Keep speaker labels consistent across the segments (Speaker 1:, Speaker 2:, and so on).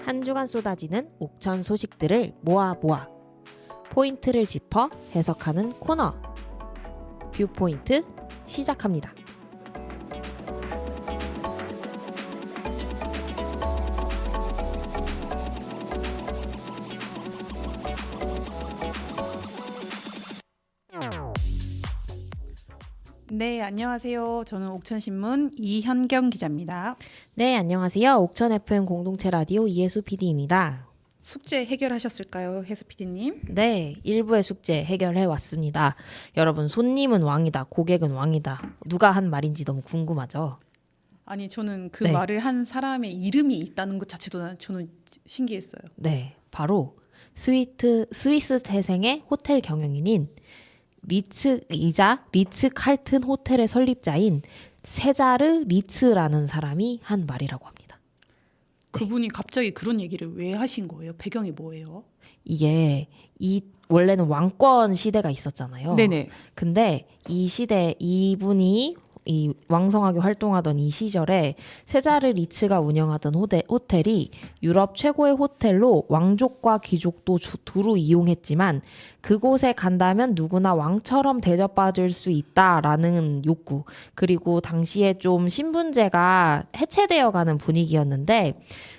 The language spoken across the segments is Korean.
Speaker 1: 한 주간 쏟아지는 옥천 소식들을 모아 포인트를 짚어 해석하는 코너 뷰포인트 시작합니다.
Speaker 2: 네, 안녕하세요. 저는 옥천신문 이현경 기자입니다.
Speaker 1: 네, 안녕하세요. 옥천 FM 공동체 라디오 이혜수 PD입니다.
Speaker 2: 숙제 해결하셨을까요, 혜수 PD님?
Speaker 1: 네, 일부의 숙제 해결해 왔습니다. 여러분, 손님은 왕이다, 고객은 왕이다. 누가 한 말인지 너무 궁금하죠?
Speaker 2: 아니, 저는 그
Speaker 1: 네.
Speaker 2: 말을 한 사람의 이름이 있다는 것 자체도 저는 신기했어요.
Speaker 1: 네, 바로 스위스 태생의 호텔 경영인인 리츠 칼튼 호텔의 설립자인 세자르 리츠라는 사람이 한 말이라고 합니다.
Speaker 2: 그분이 갑자기 그런 얘기를 왜 하신 거예요? 배경이 뭐예요?
Speaker 1: 이게 원래는 왕권 시대가 있었잖아요.
Speaker 2: 네네.
Speaker 1: 근데 이 시대 이분이 이 왕성하게 활동하던 이 시절에 세자르 리츠가 운영하던 호텔이 유럽 최고의 호텔로 왕족과 귀족도 두루 이용했지만 그곳에 간다면 누구나 왕처럼 대접받을 수 있다라는 욕구, 그리고 당시에 좀 신분제가 해체되어가는 분위기였는데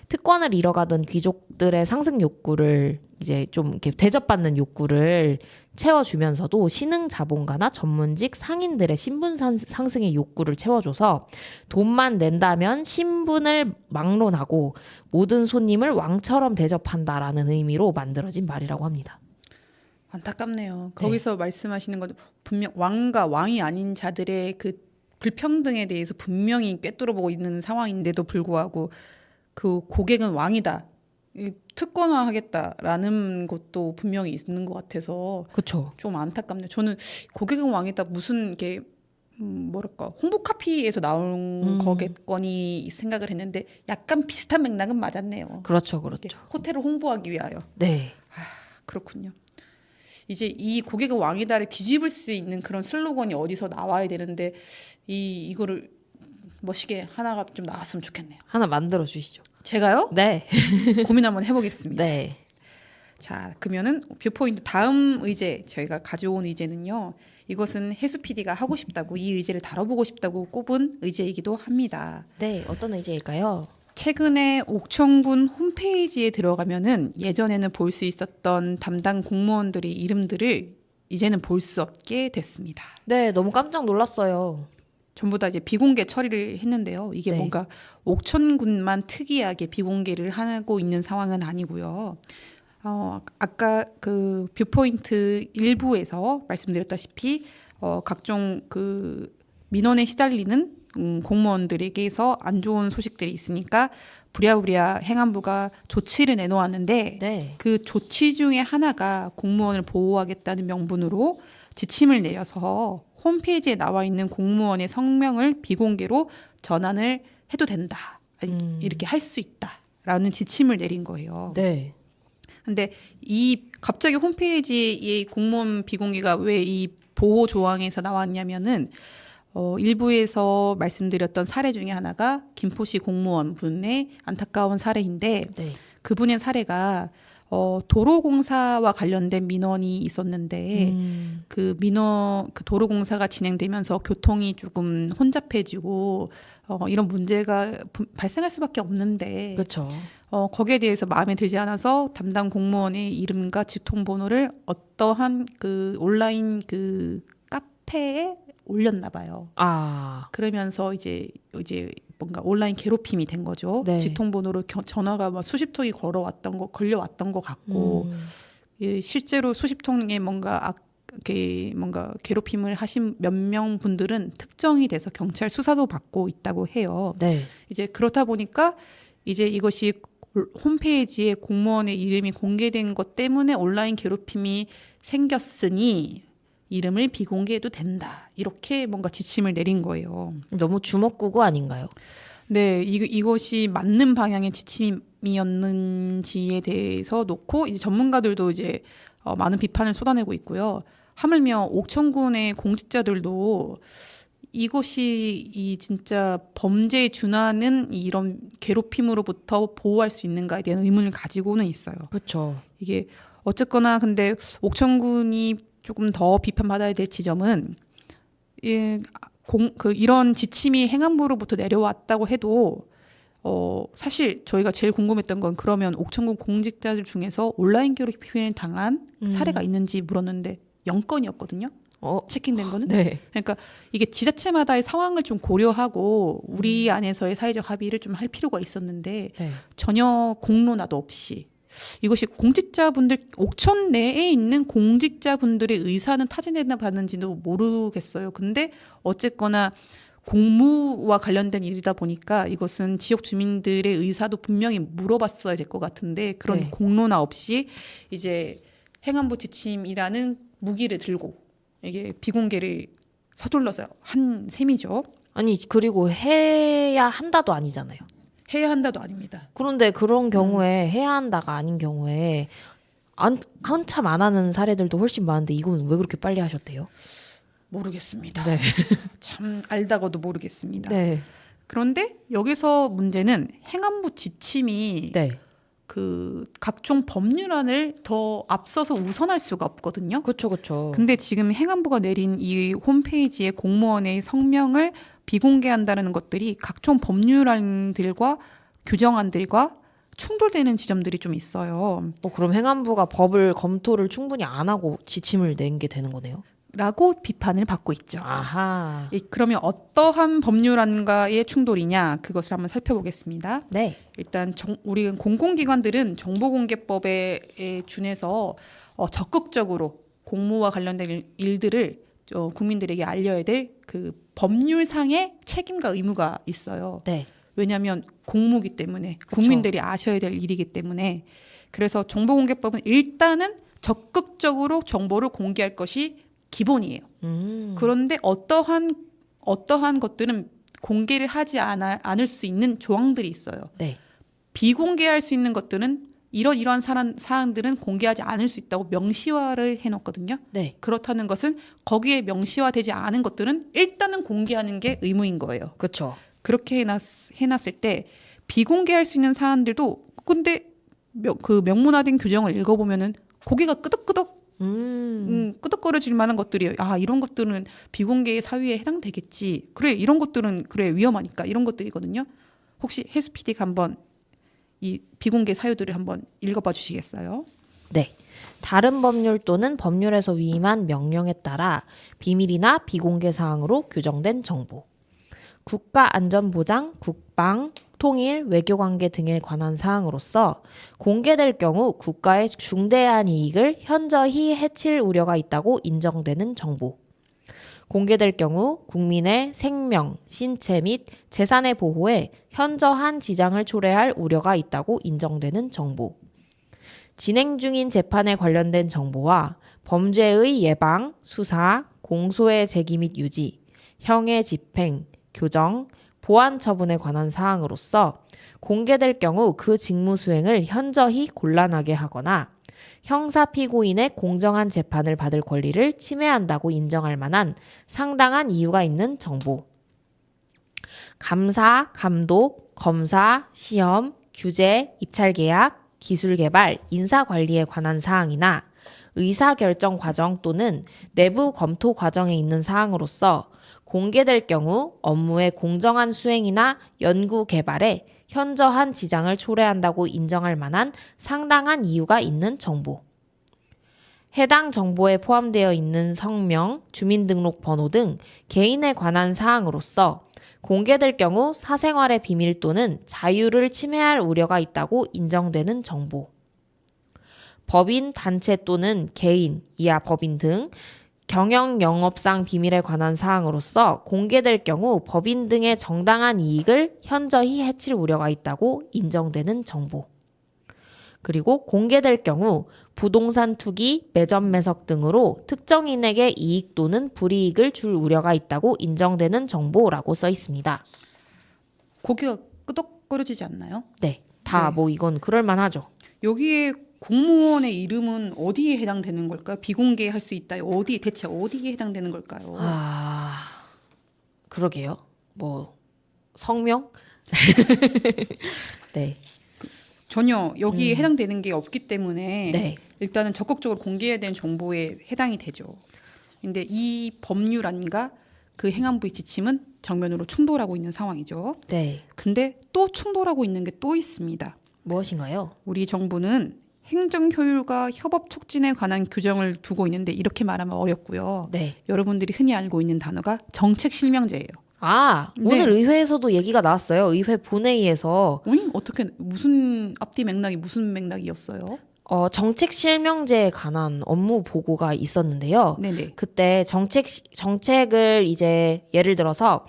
Speaker 1: 특권을 잃어가던 귀족들의 상승 욕구를 이제 좀 이렇게 대접받는 욕구를 채워주면서도 신흥 자본가나 전문직 상인들의 신분 상승의 욕구를 채워줘서 돈만 낸다면 신분을 막론하고 모든 손님을 왕처럼 대접한다라는 의미로 만들어진 말이라고 합니다.
Speaker 2: 안타깝네요. 거기서 말씀하시는 건 분명 왕과 왕이 아닌 자들의 그 불평등에 대해서 분명히 꿰뚫어보고 있는 상황인데도 불구하고 그 고객은 왕이다, 특권화하겠다라는 것도 분명히 있는 것 같아서
Speaker 1: 그렇죠.
Speaker 2: 좀 안타깝네요. 저는 고객은 왕이다 무슨 게 뭐랄까 홍보 카피에서 나온 거겠거니 생각을 했는데 약간 비슷한 맥락은 맞았네요.
Speaker 1: 그렇죠.
Speaker 2: 호텔을 홍보하기 위하여.
Speaker 1: 네.
Speaker 2: 그렇군요. 이제 이 고객은 왕이다를 뒤집을 수 있는 그런 슬로건이 어디서 나와야 되는데 이거를 멋있게 하나가 좀 나왔으면 좋겠네요.
Speaker 1: 하나 만들어 주시죠.
Speaker 2: 제가요?
Speaker 1: 네.
Speaker 2: 고민 한번 해보겠습니다.
Speaker 1: 네.
Speaker 2: 자, 그러면은 뷰포인트 다음 의제 저희가 가져온 의제는요. 이것은 혜수 PD가 하고 싶다고 이 의제를 다뤄보고 싶다고 꼽은 의제이기도 합니다.
Speaker 1: 네. 어떤 의제일까요?
Speaker 2: 최근에 옥천군 홈페이지에 들어가면은 예전에는 볼 수 있었던 담당 공무원들의 이름들을 이제는 볼 수 없게 됐습니다.
Speaker 1: 네. 너무 깜짝 놀랐어요.
Speaker 2: 전부 다 이제 비공개 처리를 했는데요. 이게
Speaker 1: 네.
Speaker 2: 뭔가 옥천군만 특이하게 비공개를 하고 있는 상황은 아니고요. 아까 그 뷰포인트 일부에서 말씀드렸다시피 각종 그 민원에 시달리는 공무원들에게서 안 좋은 소식들이 있으니까 부랴부랴 행안부가 조치를 내놓았는데
Speaker 1: 네.
Speaker 2: 그 조치 중에 하나가 공무원을 보호하겠다는 명분으로 지침을 내려서 홈페이지에 나와 있는 공무원의 성명을 비공개로 전환을 해도 된다. 이렇게 할 수 있다라는 지침을 내린 거예요.
Speaker 1: 네.
Speaker 2: 근데 갑자기 홈페이지의 공무원 비공개가 왜 이 보호 조항에서 나왔냐면은 일부에서 말씀드렸던 사례 중에 하나가 김포시 공무원 분의 안타까운 사례인데
Speaker 1: 네.
Speaker 2: 그분의 사례가 도로공사와 관련된 민원이 있었는데 그 도로공사가 진행되면서 교통이 조금 혼잡해지고 이런 문제가 발생할 수밖에 없는데
Speaker 1: 그렇죠.
Speaker 2: 거기에 대해서 마음에 들지 않아서 담당 공무원의 이름과 직통번호를 어떠한 그 온라인 그 카페에 올렸나 봐요. 그러면서 이제 뭔가 온라인 괴롭힘이 된 거죠.
Speaker 1: 네.
Speaker 2: 직통번호로 전화가 막 수십 통이 걸려왔던 것 같고 실제로 수십 통에 뭔가 괴롭힘을 하신 몇 명 분들은 특정이 돼서 경찰 수사도 받고 있다고 해요.
Speaker 1: 네.
Speaker 2: 이제 그렇다 보니까 이제 이것이 홈페이지에 공무원의 이름이 공개된 것 때문에 온라인 괴롭힘이 생겼으니 이름을 비공개해도 된다. 이렇게 뭔가 지침을 내린 거예요.
Speaker 1: 너무 주먹구구 아닌가요?
Speaker 2: 네, 이것이 맞는 방향의 지침이었는지에 대해서 놓고 이제 전문가들도 이제 많은 비판을 쏟아내고 있고요. 하물며 옥천군의 공직자들도 이것이 이 진짜 범죄에 준하는 이런 괴롭힘으로부터 보호할 수 있는가에 대한 의문을 가지고는 있어요.
Speaker 1: 그렇죠.
Speaker 2: 이게 어쨌거나 근데 옥천군이 조금 더 비판받아야 될 지점은 이런 지침이 행안부로부터 내려왔다고 해도 사실 저희가 제일 궁금했던 건 그러면 옥천군 공직자들 중에서 온라인 괴롭힘을 당한 사례가 있는지 물었는데 0건이었거든요. 체킹된 거는.
Speaker 1: 네.
Speaker 2: 그러니까 이게 지자체마다의 상황을 좀 고려하고 우리 안에서의 사회적 합의를 좀 할 필요가 있었는데
Speaker 1: 네.
Speaker 2: 전혀 공론화도 없이 이것이 공직자분들 옥천 내에 있는 공직자분들의 의사는 타진했나 봤는지도 모르겠어요. 근데 어쨌거나 공무와 관련된 일이다 보니까 이것은 지역 주민들의 의사도 분명히 물어봤어야 될 것 같은데 그런
Speaker 1: 네.
Speaker 2: 공론화 없이 이제 행안부 지침이라는 무기를 들고 이게 비공개를 서둘러서 한 셈이죠.
Speaker 1: 아니 그리고 해야 한다도 아니잖아요.
Speaker 2: 해야 한다도 아닙니다.
Speaker 1: 그런데 그런 경우에 해야 한다가 아닌 경우에 한참 안 하는 사례들도 훨씬 많은데 이건 왜 그렇게 빨리 하셨대요?
Speaker 2: 모르겠습니다.
Speaker 1: 네.
Speaker 2: 참 알다가도 모르겠습니다.
Speaker 1: 네.
Speaker 2: 그런데 여기서 문제는 행안부 지침이
Speaker 1: 네.
Speaker 2: 그 각종 법률안을 더 앞서서 우선할 수가 없거든요.
Speaker 1: 그렇죠, 그렇죠.
Speaker 2: 근데 지금 행안부가 내린 이 홈페이지에 공무원의 성명을 비공개한다는 것들이 각종 법률안들과 규정안들과 충돌되는 지점들이 좀 있어요.
Speaker 1: 그럼 행안부가 법을 검토를 충분히 안 하고 지침을 낸 게 되는 거네요.
Speaker 2: 라고 비판을 받고 있죠.
Speaker 1: 아하.
Speaker 2: 그러면 어떠한 법률안과의 충돌이냐 그것을 한번 살펴보겠습니다.
Speaker 1: 네.
Speaker 2: 일단 우리 공공기관들은 정보공개법에 준해서 적극적으로 공무와 관련된 일들을 국민들에게 알려야 될 그 법률상의 책임과 의무가 있어요.
Speaker 1: 네.
Speaker 2: 왜냐하면 공무기 때문에
Speaker 1: 그쵸.
Speaker 2: 국민들이 아셔야 될 일이기 때문에 그래서 정보공개법은 일단은 적극적으로 정보를 공개할 것이 기본이에요. 그런데 어떠한 것들은 공개를 하지 않을 수 있는 조항들이 있어요.
Speaker 1: 네.
Speaker 2: 비공개할 수 있는 것들은 이러이러한 사항들은 공개하지 않을 수 있다고 명시화를 해놓거든요.
Speaker 1: 네.
Speaker 2: 그렇다는 것은 거기에 명시화되지 않은 것들은 일단은 공개하는 게 의무인 거예요.
Speaker 1: 그렇죠.
Speaker 2: 그렇게 해놨을 때 비공개할 수 있는 사안들도 근데 그 명문화된 규정을 읽어보면은 고개가 끄덕끄덕 끄덕거려질 만한 것들이에요. 이런 것들은 비공개의 사유에 해당되겠지. 그래 이런 것들은 그래 위험하니까 이런 것들이거든요. 혹시 혜수 PD가 한번 이 비공개 사유들을 한번 읽어봐 주시겠어요?
Speaker 1: 네. 다른 법률 또는 법률에서 위임한 명령에 따라 비밀이나 비공개 사항으로 규정된 정보. 국가안전보장, 국방, 통일, 외교관계 등에 관한 사항으로서 공개될 경우 국가의 중대한 이익을 현저히 해칠 우려가 있다고 인정되는 정보. 공개될 경우 국민의 생명, 신체 및 재산의 보호에 현저한 지장을 초래할 우려가 있다고 인정되는 정보. 진행 중인 재판에 관련된 정보와 범죄의 예방, 수사, 공소의 제기 및 유지, 형의 집행, 교정, 보안 처분에 관한 사항으로서 공개될 경우 그 직무 수행을 현저히 곤란하게 하거나 형사 피고인의 공정한 재판을 받을 권리를 침해한다고 인정할 만한 상당한 이유가 있는 정보. 감사, 감독, 검사, 시험, 규제, 입찰 계약, 기술 개발, 인사 관리에 관한 사항이나 의사결정 과정 또는 내부 검토 과정에 있는 사항으로서 공개될 경우 업무의 공정한 수행이나 연구 개발에 현저한 지장을 초래한다고 인정할 만한 상당한 이유가 있는 정보. 해당 정보에 포함되어 있는 성명, 주민등록번호 등 개인에 관한 사항으로서 공개될 경우 사생활의 비밀 또는 자유를 침해할 우려가 있다고 인정되는 정보. 법인, 단체 또는 개인, 이하 법인 등 경영 영업상 비밀에 관한 사항으로서 공개될 경우 법인 등의 정당한 이익을 현저히 해칠 우려가 있다고 인정되는 정보. 그리고 공개될 경우 부동산 투기, 매점 매석 등으로 특정인에게 이익 또는 불이익을 줄 우려가 있다고 인정되는 정보라고 써 있습니다.
Speaker 2: 고개가 끄덕거려지지 않나요?
Speaker 1: 네. 다
Speaker 2: 네.
Speaker 1: 이건 그럴 만하죠.
Speaker 2: 여기에 공무원의 이름은 어디에 해당되는 걸까요? 비공개할 수 있다. 대체 어디에 해당되는 걸까요?
Speaker 1: 그러게요. 뭐 성명? 네.
Speaker 2: 전혀 여기에 해당되는 게 없기 때문에
Speaker 1: 네.
Speaker 2: 일단은 적극적으로 공개해야 되는 정보에 해당이 되죠. 근데 이 법률안과 그 행안부의 지침은 정면으로 충돌하고 있는 상황이죠.
Speaker 1: 네.
Speaker 2: 근데 또 충돌하고 있는 게 또 있습니다.
Speaker 1: 무엇인가요?
Speaker 2: 우리 정부는 행정 효율과 협업 촉진에 관한 규정을 두고 있는데 이렇게 말하면 어렵고요.
Speaker 1: 네.
Speaker 2: 여러분들이 흔히 알고 있는 단어가 정책 실명제예요.
Speaker 1: 아,
Speaker 2: 네.
Speaker 1: 오늘 의회에서도 얘기가 나왔어요. 의회 본회의에서
Speaker 2: 어떻게 무슨 앞뒤 맥락이 무슨 맥락이었어요?
Speaker 1: 정책 실명제에 관한 업무 보고가 있었는데요.
Speaker 2: 네네.
Speaker 1: 그때 정책을 이제 예를 들어서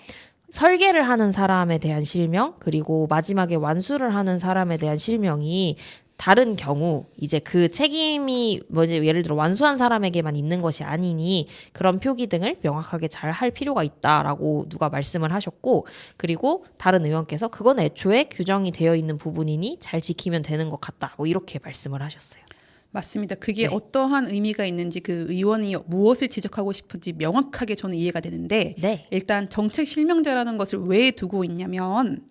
Speaker 1: 설계를 하는 사람에 대한 실명, 그리고 마지막에 완수를 하는 사람에 대한 실명이 다른 경우 이제 그 책임이 뭐지 예를 들어 완수한 사람에게만 있는 것이 아니니 그런 표기 등을 명확하게 잘 할 필요가 있다라고 누가 말씀을 하셨고, 그리고 다른 의원께서 그건 애초에 규정이 되어 있는 부분이니 잘 지키면 되는 것 같다 뭐 이렇게 말씀을 하셨어요.
Speaker 2: 맞습니다. 그게
Speaker 1: 네.
Speaker 2: 어떠한 의미가 있는지 그 의원이 무엇을 지적하고 싶은지 명확하게 저는 이해가 되는데
Speaker 1: 네.
Speaker 2: 일단 정책 실명제라는 것을 왜 두고 있냐면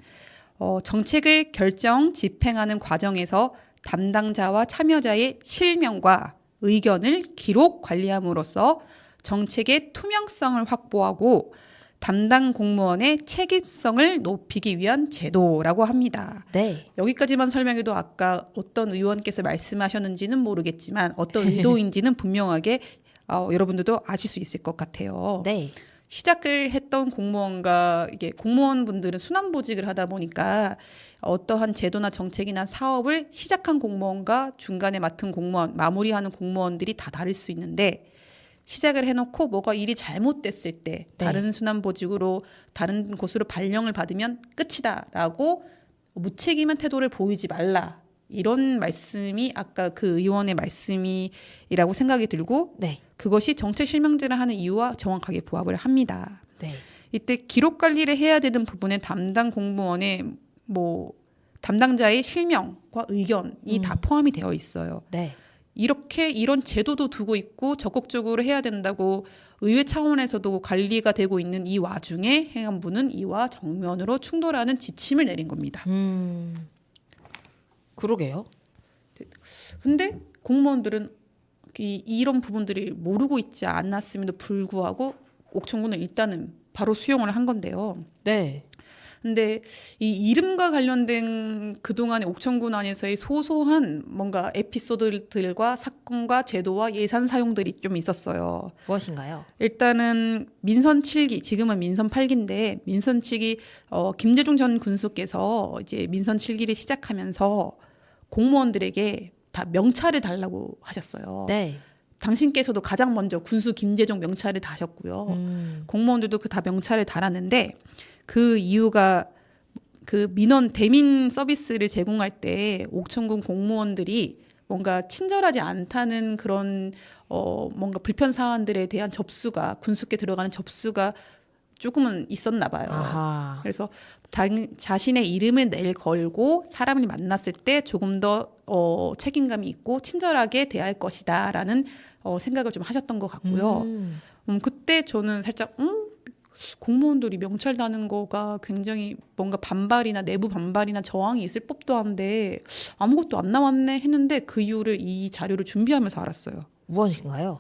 Speaker 2: 정책을 결정, 집행하는 과정에서 담당자와 참여자의 실명과 의견을 기록 관리함으로써 정책의 투명성을 확보하고 담당 공무원의 책임성을 높이기 위한 제도라고 합니다.
Speaker 1: 네.
Speaker 2: 여기까지만 설명해도 아까 어떤 의원께서 말씀하셨는지는 모르겠지만 어떤 의도인지는 분명하게 여러분들도 아실 수 있을 것 같아요.
Speaker 1: 네.
Speaker 2: 시작을 했던 공무원과 이게 공무원분들은 순환보직을 하다 보니까 어떠한 제도나 정책이나 사업을 시작한 공무원과 중간에 맡은 공무원, 마무리하는 공무원들이 다 다를 수 있는데 시작을 해놓고 뭐가 일이 잘못됐을 때
Speaker 1: 네.
Speaker 2: 다른 순환보직으로 다른 곳으로 발령을 받으면 끝이다라고 무책임한 태도를 보이지 말라. 이런 말씀이 아까 그 의원의 말씀이라고 생각이 들고
Speaker 1: 네.
Speaker 2: 그것이 정책 실명제를 하는 이유와 정확하게 부합을 합니다.
Speaker 1: 네.
Speaker 2: 이때 기록 관리를 해야 되는 부분에 담당 공무원의 담당자의 실명과 의견이 다 포함이 되어 있어요.
Speaker 1: 네.
Speaker 2: 이렇게 이런 제도도 두고 있고 적극적으로 해야 된다고 의회 차원에서도 관리가 되고 있는 이 와중에 행안부는 이와 정면으로 충돌하는 지침을 내린 겁니다.
Speaker 1: 그러게요.
Speaker 2: 근데 공무원들은 이런 부분들이 모르고 있지 않았음에도 불구하고 옥천군은 일단은 바로 수용을 한 건데요.
Speaker 1: 네.
Speaker 2: 근데 이 이름과 관련된 그동안의 옥천군 안에서의 소소한 뭔가 에피소드들과 사건과 제도와 예산 사용들이 좀 있었어요.
Speaker 1: 무엇인가요?
Speaker 2: 일단은 민선 7기, 지금은 민선 8기인데 민선 7기 김대중 전 군수께서 이제 민선 7기를 시작하면서 공무원들에게 다 명찰을 달라고 하셨어요.
Speaker 1: 네.
Speaker 2: 당신께서도 가장 먼저 군수 김대중 명찰을 다셨고요. 공무원들도 그 다 명찰을 달았는데 그 이유가 그 민원 대민 서비스를 제공할 때 옥천군 공무원들이 뭔가 친절하지 않다는 그런 뭔가 불편 사안들에 대한 접수가 군수께 들어가는 접수가 조금은 있었나 봐요.
Speaker 1: 아하.
Speaker 2: 그래서 자신의 이름을 내걸고 사람을 만났을 때 조금 더 책임감이 있고 친절하게 대할 것이다라는 생각을 좀 하셨던 것 같고요. 그때 저는 살짝 공무원들이 명찰 다는 거가 굉장히 뭔가 반발이나 내부 반발이나 저항이 있을 법도 한데 아무것도 안 나왔네 했는데 그 이유를 이 자료를 준비하면서 알았어요.
Speaker 1: 무엇인가요?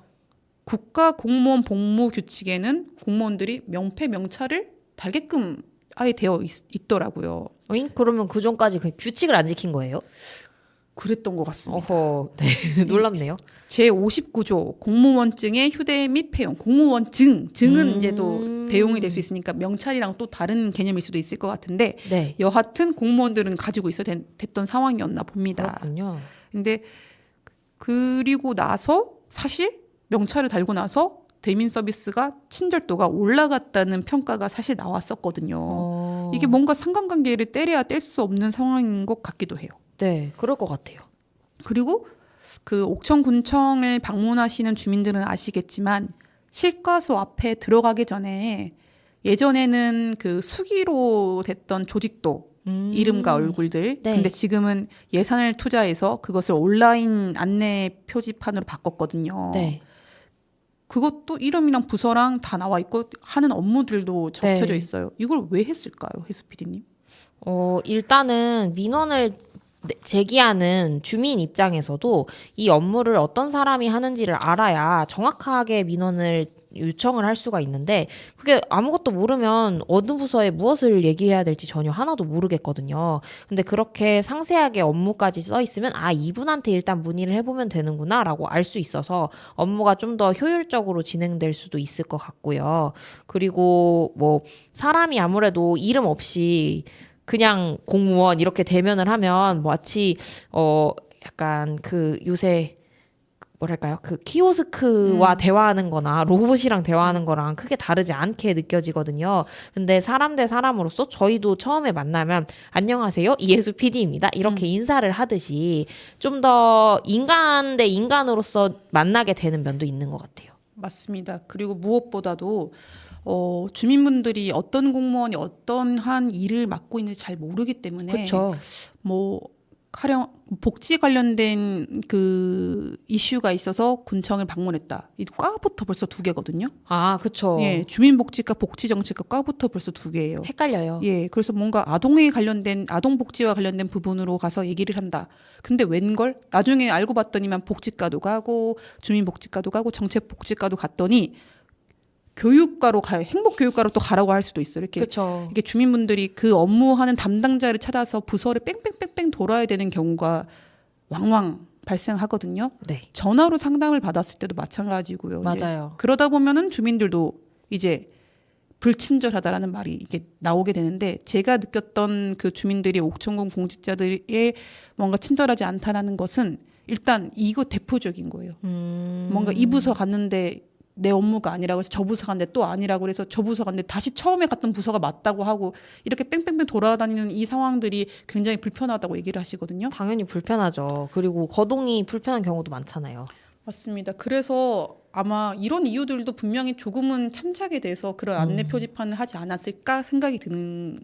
Speaker 2: 국가 공무원 복무 규칙에는 공무원들이 명패 명찰을 달게끔 아예 되어 있더라고요.
Speaker 1: 그러면 그 전까지 그 규칙을 안 지킨 거예요?
Speaker 2: 그랬던 것 같습니다.
Speaker 1: 어허, 네. 놀랍네요.
Speaker 2: 제59조 공무원증의 휴대 및 폐용. 공무원증은 이제 또 배용이 될 수 있으니까 명찰이랑 또 다른 개념일 수도 있을 것 같은데
Speaker 1: 네.
Speaker 2: 여하튼 공무원들은 가지고 있어야 됐던 상황이었나 봅니다.
Speaker 1: 그렇군요.
Speaker 2: 근데 그리고 나서 사실 명찰을 달고 나서 대민 서비스가 친절도가 올라갔다는 평가가 사실 나왔었거든요. 이게 뭔가 상관관계를 떼려야 뗄 수 없는 상황인 것 같기도 해요.
Speaker 1: 네, 그럴 것 같아요.
Speaker 2: 그리고 그 옥천군청을 방문하시는 주민들은 아시겠지만 실과소 앞에 들어가기 전에 예전에는 그 수기로 됐던 조직도 이름과 얼굴들.
Speaker 1: 네.
Speaker 2: 근데 지금은 예산을 투자해서 그것을 온라인 안내 표지판으로 바꿨거든요.
Speaker 1: 네.
Speaker 2: 그것도 이름이랑 부서랑 다 나와 있고 하는 업무들도 적혀져
Speaker 1: 네.
Speaker 2: 있어요. 이걸 왜 했을까요, 혜수 PD님?
Speaker 1: 일단은 민원을 제기하는 주민 입장에서도 이 업무를 어떤 사람이 하는지를 알아야 정확하게 민원을 요청을 할 수가 있는데 그게 아무것도 모르면 어느 부서에 무엇을 얘기해야 될지 전혀 하나도 모르겠거든요. 근데 그렇게 상세하게 업무까지 써 있으면 이분한테 일단 문의를 해보면 되는구나라고 알 수 있어서 업무가 좀 더 효율적으로 진행될 수도 있을 것 같고요. 그리고 뭐 사람이 아무래도 이름 없이 그냥 공무원 이렇게 대면을 하면 마치 약간 그 요새 뭐랄까요? 그 키오스크와 대화하는 거나 로봇이랑 대화하는 거랑 크게 다르지 않게 느껴지거든요. 근데 사람 대 사람으로서 저희도 처음에 만나면 안녕하세요. 이혜수 PD입니다. 이렇게 인사를 하듯이 좀 더 인간 대 인간으로서 만나게 되는 면도 있는 것 같아요.
Speaker 2: 맞습니다. 그리고 무엇보다도 주민분들이 어떤 공무원이 어떤 한 일을 맡고 있는지 잘 모르기 때문에
Speaker 1: 그렇죠.
Speaker 2: 뭐 가령 복지 관련된 그 이슈가 있어서 군청을 방문했다. 이 과부터 벌써 2개거든요.
Speaker 1: 그렇죠.
Speaker 2: 예, 주민복지과 복지정책과 과부터 벌써 2개예요.
Speaker 1: 헷갈려요.
Speaker 2: 예, 그래서 뭔가 아동복지와 관련된 부분으로 가서 얘기를 한다. 근데 웬걸? 나중에 알고 봤더니만 복지과도 가고 주민복지과도 가고 정책복지과도 갔더니 행복교육과로 또 가라고 할 수도 있어요.
Speaker 1: 그렇죠.
Speaker 2: 이게 주민분들이 그 업무하는 담당자를 찾아서 부서를 뺑뺑뺑뺑 돌아야 되는 경우가 왕왕 발생하거든요.
Speaker 1: 네.
Speaker 2: 전화로 상담을 받았을 때도 마찬가지고요.
Speaker 1: 맞아요.
Speaker 2: 이제 그러다 보면은 주민들도 이제 불친절하다라는 말이 이게 나오게 되는데 제가 느꼈던 그 주민들이 옥천군 공직자들의 뭔가 친절하지 않다라는 것은 일단 이거 대표적인 거예요. 뭔가 이 부서 갔는데 내 업무가 아니라고 해서 저 부서 갔는데 또 아니라고 해서 저 부서 갔는데 다시 처음에 갔던 부서가 맞다고 하고 이렇게 뺑뺑뺑 돌아다니는 이 상황들이 굉장히 불편하다고 얘기를 하시거든요.
Speaker 1: 당연히 불편하죠. 그리고 거동이 불편한 경우도 많잖아요.
Speaker 2: 맞습니다. 그래서 아마 이런 이유들도 분명히 조금은 참작에 대해서 그런 안내 표지판을 하지 않았을까 생각이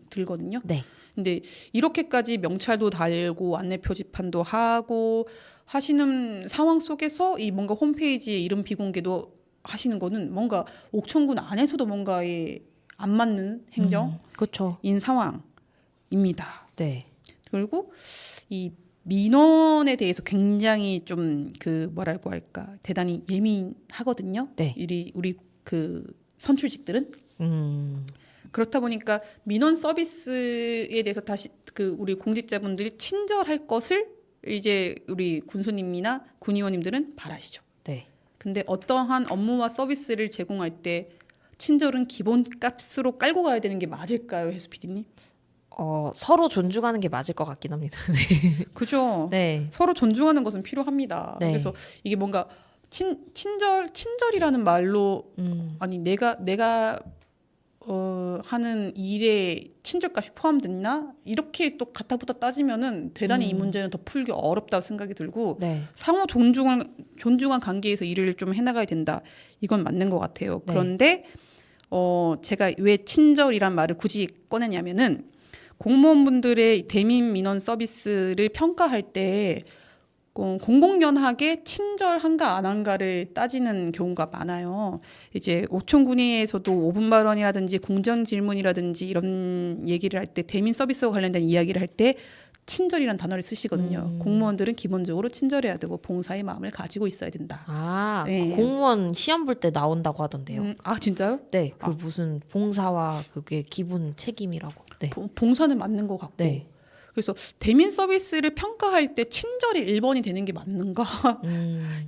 Speaker 2: 들거든요.
Speaker 1: 네.
Speaker 2: 근데 이렇게까지 명찰도 달고 안내 표지판도 하고 하시는 상황 속에서 이 뭔가 홈페이지에 이름 비공개도 하시는 거는 뭔가 옥천군 안에서도 뭔가에 안 맞는 행정인
Speaker 1: 그렇죠.
Speaker 2: 상황입니다.
Speaker 1: 네.
Speaker 2: 그리고 이 민원에 대해서 굉장히 좀 그 뭐랄까 할까 대단히 예민하거든요.
Speaker 1: 네.
Speaker 2: 우리 그 선출직들은 그렇다 보니까 민원 서비스에 대해서 다시 그 우리 공직자분들이 친절할 것을 이제 우리 군수님이나 군의원님들은 바라시죠.
Speaker 1: 네.
Speaker 2: 근데 어떠한 업무와 서비스를 제공할 때 친절은 기본값으로 깔고 가야 되는 게 맞을까요, 혜수 PD님?
Speaker 1: 서로 존중하는 게 맞을 것 같긴 합니다.
Speaker 2: 그죠?
Speaker 1: 네.
Speaker 2: 서로 존중하는 것은 필요합니다.
Speaker 1: 네.
Speaker 2: 그래서 이게 뭔가 친절이라는 말로 아니 내가 하는 일에 친절값이 포함됐나? 이렇게 또 갖다 붙다 따지면은 대단히 이 문제는 더 풀기 어렵다고 생각이 들고
Speaker 1: 네.
Speaker 2: 상호 존중한 관계에서 일을 좀 해나가야 된다. 이건 맞는 것 같아요.
Speaker 1: 네.
Speaker 2: 그런데 제가 왜 친절이란 말을 굳이 꺼내냐면은 공무원분들의 대민 민원 서비스를 평가할 때 공공연하게 친절한가 안 한가를 따지는 경우가 많아요. 이제 옥천군에서도 5분 발언이라든지 궁전 질문이라든지 이런 얘기를 할 때 대민 서비스와 관련된 이야기를 할 때 친절이라는 단어를 쓰시거든요. 공무원들은 기본적으로 친절해야 되고 봉사의 마음을 가지고 있어야 된다. 네.
Speaker 1: 공무원 시험 볼 때 나온다고 하던데요.
Speaker 2: 진짜요?
Speaker 1: 네, 무슨 봉사와 그게 기본 책임이라고. 네.
Speaker 2: 봉사는 맞는 것 같고.
Speaker 1: 네.
Speaker 2: 그래서 대민 서비스를 평가할 때 친절이 1번이 되는 게 맞는가?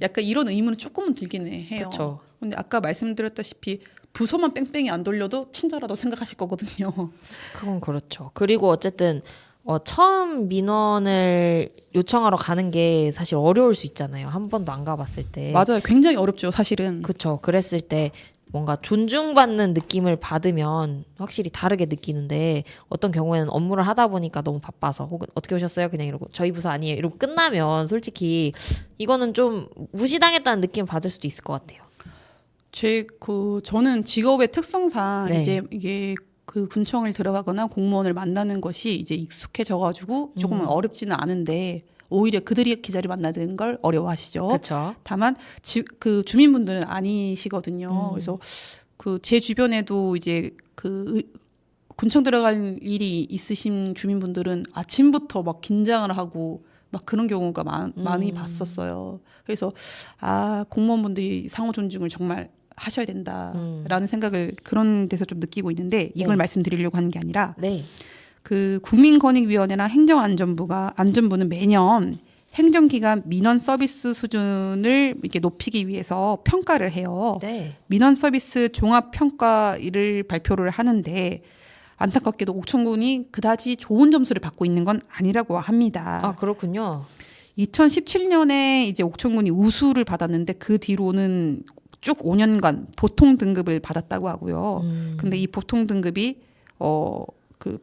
Speaker 2: 약간 이런 의문은 조금은 들긴 해요.
Speaker 1: 그렇죠.
Speaker 2: 근데 아까 말씀드렸다시피 부서만 뺑뺑이 안 돌려도 친절하다고 생각하실 거거든요.
Speaker 1: 그건 그렇죠. 그리고 어쨌든 처음 민원을 요청하러 가는 게 사실 어려울 수 있잖아요. 한 번도 안 가봤을 때.
Speaker 2: 맞아요. 굉장히 어렵죠, 사실은.
Speaker 1: 그렇죠. 그랬을 때 뭔가 존중받는 느낌을 받으면 확실히 다르게 느끼는데 어떤 경우에는 업무를 하다 보니까 너무 바빠서 혹은 어떻게 오셨어요? 그냥 이러고 저희 부서 아니에요. 이러고 끝나면 솔직히 이거는 좀 무시당했다는 느낌을 받을 수도 있을 것 같아요.
Speaker 2: 저는 직업의 특성상
Speaker 1: 네.
Speaker 2: 이제 이게 그 군청을 들어가거나 공무원을 만나는 것이 이제 익숙해져가지고 조금은 어렵지는 않은데 오히려 그들이 기자를 만나는 걸 어려워하시죠.
Speaker 1: 그렇죠.
Speaker 2: 다만 그 주민분들은 아니시거든요. 그래서 그 제 주변에도 이제 그 군청 들어갈 일이 있으신 주민분들은 아침부터 막 긴장을 하고 막 그런 경우가 많이 봤었어요. 그래서 공무원분들이 상호 존중을 정말 하셔야 된다라는 생각을 그런 데서 좀 느끼고 있는데 이걸
Speaker 1: 네.
Speaker 2: 말씀드리려고 하는 게 아니라
Speaker 1: 네.
Speaker 2: 그 국민권익위원회나 안전부는 매년 행정기관 민원 서비스 수준을 이렇게 높이기 위해서 평가를 해요.
Speaker 1: 네.
Speaker 2: 민원 서비스 종합 평가를 발표를 하는데 안타깝게도 옥천군이 그다지 좋은 점수를 받고 있는 건 아니라고 합니다.
Speaker 1: 아, 그렇군요.
Speaker 2: 2017년에 이제 옥천군이 우수를 받았는데 그 뒤로는 쭉 5년간 보통 등급을 받았다고 하고요. 근데 이 보통 등급이 그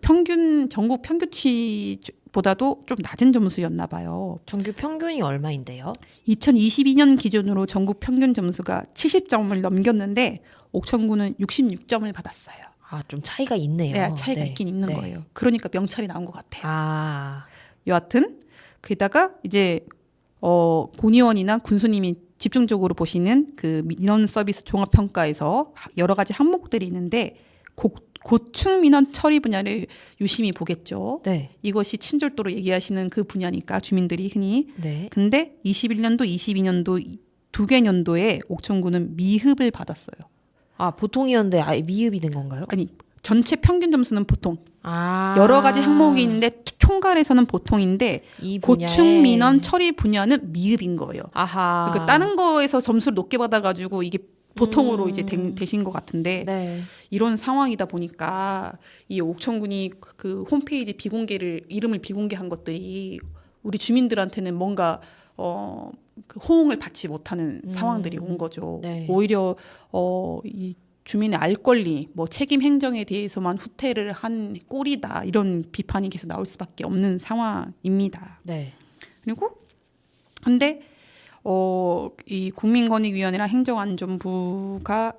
Speaker 2: 전국 평균치보다도 좀 낮은 점수였나 봐요.
Speaker 1: 전교 평균이 얼마인데요?
Speaker 2: 2022년 기준으로 전국 평균 점수가 70점을 넘겼는데 옥천군은 66점을 받았어요.
Speaker 1: 아, 좀 차이가 있네요.
Speaker 2: 네, 차이가 있긴 있는
Speaker 1: 네.
Speaker 2: 거예요. 그러니까 명찰이 나온 것 같아요.
Speaker 1: 아,
Speaker 2: 여하튼 게다가 이제 군의원이나 군수님이 집중적으로 보시는 그 민원 서비스 종합 평가에서 여러 가지 항목들이 있는데 고충 민원 처리 분야를 유심히 보겠죠.
Speaker 1: 네.
Speaker 2: 이것이 친절도로 얘기하시는 그 분야니까 주민들이 흔히.
Speaker 1: 네.
Speaker 2: 근데 21년도, 22년도 두 개 년도에 옥천군은 미흡을 받았어요.
Speaker 1: 아, 보통이었는데 아예 미흡이 된 건가요?
Speaker 2: 아니, 전체 평균 점수는 보통.
Speaker 1: 아.
Speaker 2: 여러 가지 항목이 있는데 총괄에서는 보통인데
Speaker 1: 이 분야에.
Speaker 2: 고충 민원 처리 분야는 미흡인 거예요.
Speaker 1: 아하.
Speaker 2: 그러니까 다른 거에서 점수를 높게 받아가지고 이게 보통으로 이제 되신 것 같은데
Speaker 1: 네.
Speaker 2: 이런 상황이다 보니까 이 옥천군이 그 홈페이지 이름을 비공개한 것들이 우리 주민들한테는 뭔가 그 호응을 받지 못하는 상황들이 온 거죠.
Speaker 1: 네.
Speaker 2: 오히려 이 주민의 알 권리, 뭐 책임 행정에 대해서만 후퇴를 한 꼴이다 이런 비판이 계속 나올 수밖에 없는 상황입니다.
Speaker 1: 네.
Speaker 2: 그리고 근데 이 국민권익위원회나 행정안전부가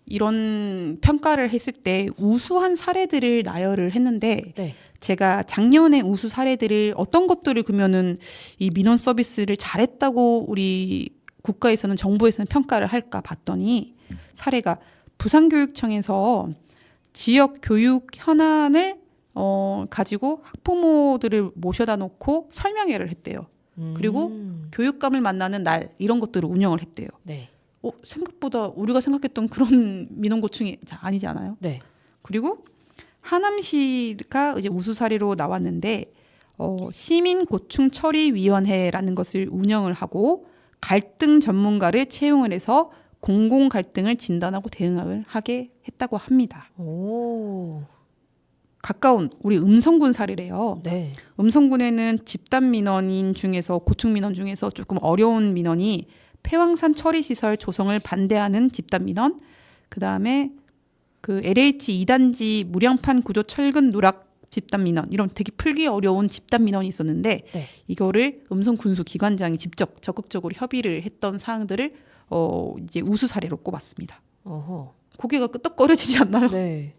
Speaker 2: 이런 평가를 했을 때 우수한 사례들을 나열을 했는데
Speaker 1: 네.
Speaker 2: 제가 작년에 우수 사례들을 어떤 것들을 그러면은 이 민원 서비스를 잘했다고 우리 국가에서는 정부에서는 평가를 할까 봤더니 사례가 부산교육청에서 지역 교육 현안을 가지고 학부모들을 모셔다 놓고 설명회를 했대요. 그리고 교육감을 만나는 날 이런 것들을 운영을 했대요.
Speaker 1: 네.
Speaker 2: 생각보다 우리가 생각했던 그런 민원고충이 아니지 않아요?
Speaker 1: 네.
Speaker 2: 그리고 하남시가 이제 우수 사례로 나왔는데 시민고충처리위원회라는 것을 운영을 하고 갈등 전문가를 채용을 해서 공공 갈등을 진단하고 대응을 하게 했다고 합니다.
Speaker 1: 오.
Speaker 2: 가까운 우리 음성군 사례래요.
Speaker 1: 네.
Speaker 2: 음성군에는 집단 민원인 중에서 고충 민원 중에서 조금 어려운 민원이 폐왕산 처리시설 조성을 반대하는 집단 민원, 그 다음에 그 LH 2단지 무량판 구조 철근 누락 집단 민원 이런 되게 풀기 어려운 집단 민원이 있었는데
Speaker 1: 네.
Speaker 2: 이거를 음성군수 기관장이 직접 적극적으로 협의를 했던 사항들을 이제 우수 사례로 꼽았습니다.
Speaker 1: 어허.
Speaker 2: 고개가 끄덕거려지지 않나요?
Speaker 1: 네.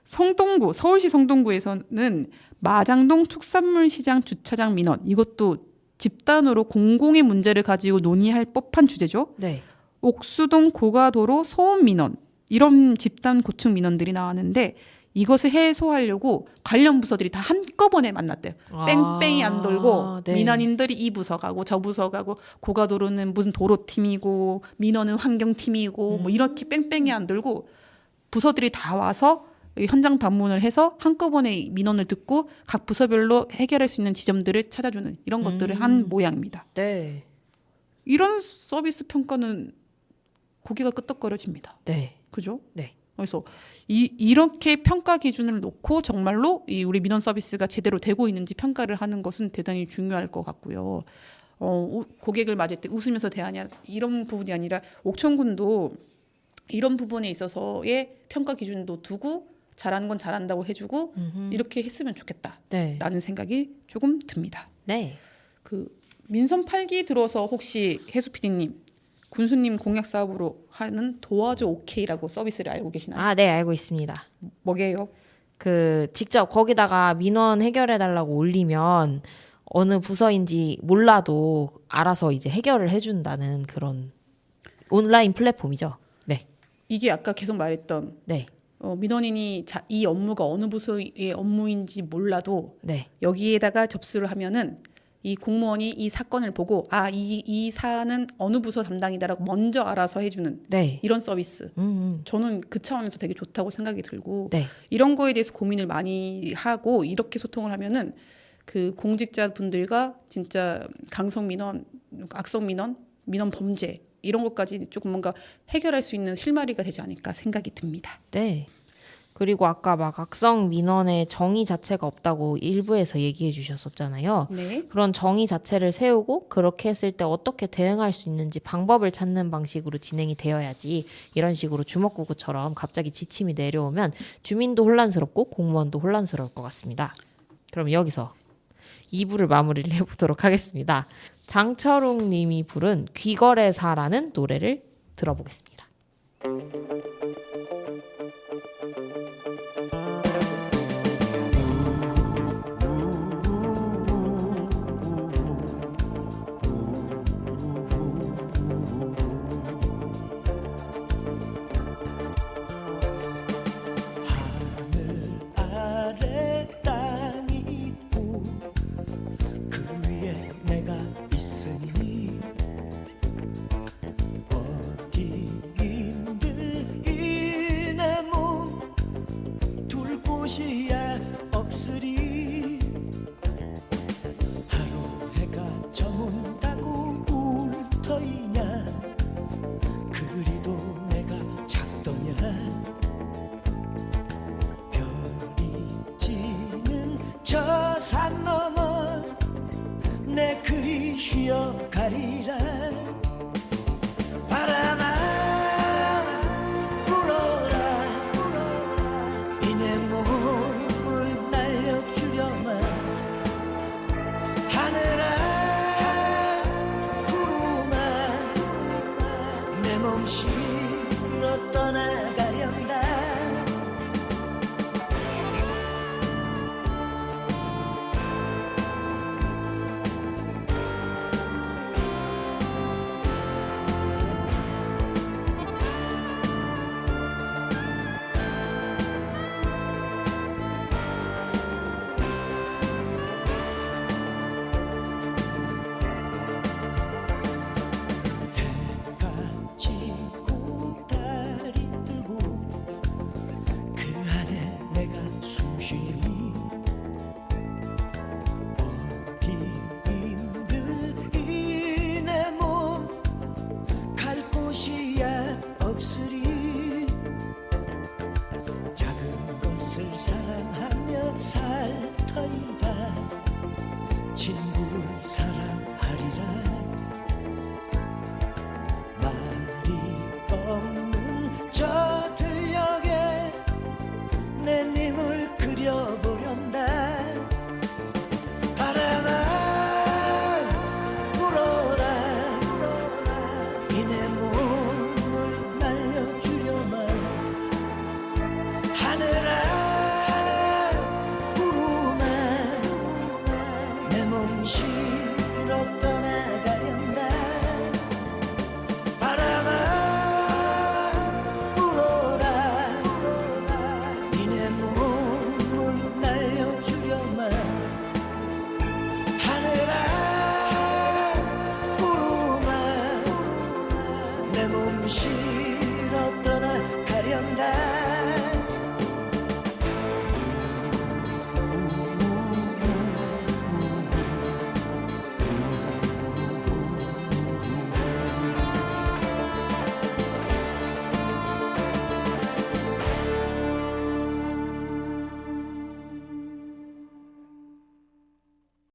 Speaker 2: 서울시 성동구에서는 마장동 축산물 시장 주차장 민원 이것도 집단으로 공공의 문제를 가지고 논의할 법한 주제죠.
Speaker 1: 네.
Speaker 2: 옥수동 고가도로 소음 민원 이런 집단 고충 민원들이 나왔는데 이것을 해소하려고 관련 부서들이 다 한꺼번에 만났대요. 뺑뺑이 안 돌고
Speaker 1: 네.
Speaker 2: 민원인들이 이 부서 가고 저 부서 가고 고가도로는 무슨 도로팀이고 민원은 환경팀이고 뭐 이렇게 뺑뺑이 안 돌고 부서들이 다 와서 현장 방문을 해서 한꺼번에 민원을 듣고 각 부서별로 해결할 수 있는 지점들을 찾아주는 이런 것들을 한 모양입니다.
Speaker 1: 네.
Speaker 2: 이런 서비스 평가는 고개가 끄덕거려집니다.
Speaker 1: 네.
Speaker 2: 그죠?
Speaker 1: 네.
Speaker 2: 그래서 이렇게 평가 기준을 놓고 정말로 우리 민원 서비스가 제대로 되고 있는지 평가를 하는 것은 대단히 중요할 것 같고요. 고객을 맞을 때 웃으면서 대하냐 이런 부분이 아니라 옥천군도 이런 부분에 있어서의 평가 기준도 두고 잘하는 건 잘한다고 해주고 이렇게 했으면 좋겠다라는
Speaker 1: 네.
Speaker 2: 생각이 조금 듭니다.
Speaker 1: 네.
Speaker 2: 그 민선 8기 들어서 혹시 해수 PD님 군수님 공약 사업으로 하는 도와줘 오케이라고 서비스를 알고 계시나요?
Speaker 1: 아, 네, 알고 있습니다.
Speaker 2: 뭐게요?
Speaker 1: 그 직접 거기다가 민원 해결해 달라고 올리면 어느 부서인지 몰라도 알아서 이제 해결을 해준다는 그런 온라인 플랫폼이죠. 네.
Speaker 2: 이게 아까 계속 말했던
Speaker 1: 네.
Speaker 2: 민원인이 이 업무가 어느 부서의 업무인지 몰라도
Speaker 1: 네.
Speaker 2: 여기에다가 접수를 하면은 이 공무원이 이 사건을 보고 이 사안은 어느 부서 담당이다라고 먼저 알아서 해주는
Speaker 1: 네.
Speaker 2: 이런 서비스. 저는 그 차원에서 되게 좋다고 생각이 들고
Speaker 1: 네.
Speaker 2: 이런 거에 대해서 고민을 많이 하고 이렇게 소통을 하면은 그 공직자분들과 진짜 강성 민원, 악성 민원, 민원 범죄 이런 것까지 조금 뭔가 해결할 수 있는 실마리가 되지 않을까 생각이 듭니다.
Speaker 1: 네. 그리고 아까 막 악성 민원의 정의 자체가 없다고 일부에서 얘기해 주셨었잖아요.
Speaker 2: 네.
Speaker 1: 그런 정의 자체를 세우고 그렇게 했을 때 어떻게 대응할 수 있는지 방법을 찾는 방식으로 진행이 되어야지 이런 식으로 주먹구구처럼 갑자기 지침이 내려오면 주민도 혼란스럽고 공무원도 혼란스러울 것 같습니다. 그럼 여기서 2부를 마무리를 해보도록 하겠습니다. 장철웅 님이 부른 귀거래사라는 노래를 들어보겠습니다.
Speaker 3: 곳이야 없으리 하루 해가 저문다고 울 터이냐 그리도 내가 작더냐 별이 지는 저 산 너머 내 그리 쉬어가리라 바람아 실어 떠나가련다 작은 것을 사랑하며 살 터이라 친구를 사랑하리라 말이 없는 저 들녘에 내 님을 그려보련다 바람아 불어라 이 내 몸을 날려주려만 하늘아 구름아 내 몸 실었다